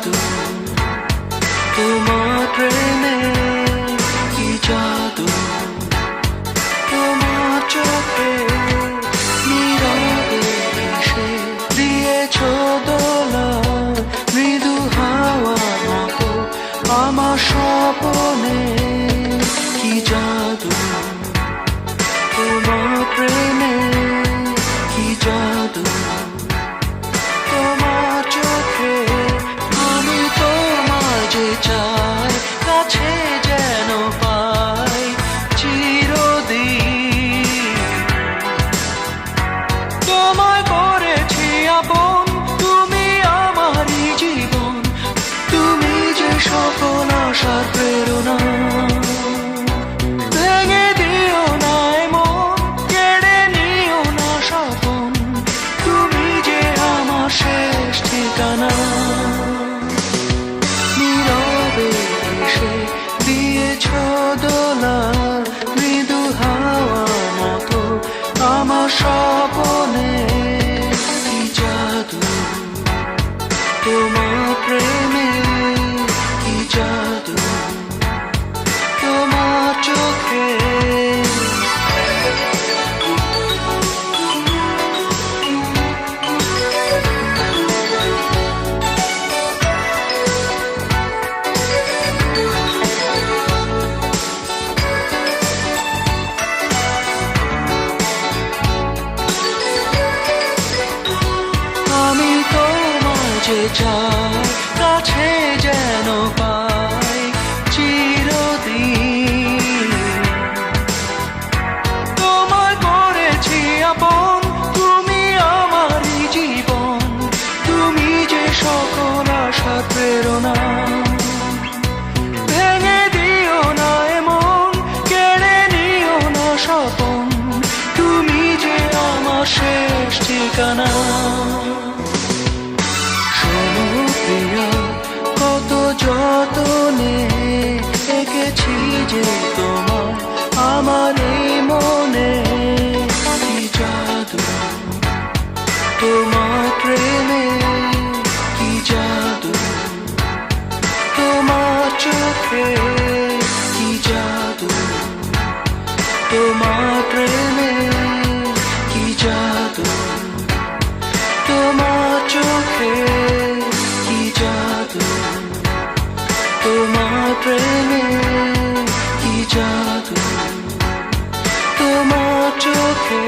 জাদু তোমার প্রেমে, কি জাদু তোমার চোখে, নীরবে এসে দিয়েছ দোলা, মৃদু হাওয়ার মতো আমার স্বপনে। কি জাদু তোমার প্রেমে, কি জাদু তোমার চোখে। আমি তোমায় যে চাই, কাছে যেন পাই চিরদিন। তোমায় করেছি আপন, তুমি আমারই জীবন, তুমি যে সকল আশার প্রেরণা। ভেঙে দিও না মন, কেড়ে নিও না স্বপন, তুমি যে আমার শেষ ঠিকানা। নীরবে এসে দিয়েছ দোলা, মৃদু হাওয়ার মতো আমার স্বপনে। কি জাদু তোমার প্রেমে, কি জাদু তোমার চোখে। আমি তোমায় যে চাই, কাছে যেন পাই চিরদিন। তোমায় করেছি আপন, তুমি আমারই জীবন, তুমি যে সকল আশার প্রেরণা। ভেঙে দিও না মন, কেড়ে নিও না স্বপন, তুমি যে আমার শেষ ঠিকানা। শোনো প্রিয়া, কত যতনে এঁকেছি যে তোমার আমার এই মনে। কি জাদু তোমার প্রেমে, কি জাদু তোমার চোখে। কি জাদু তোমার প্রেমে, কি জাদু তোমার চোখে। কি জাদু তোমার প্রেমে, কি জাদু তোমার চোখে।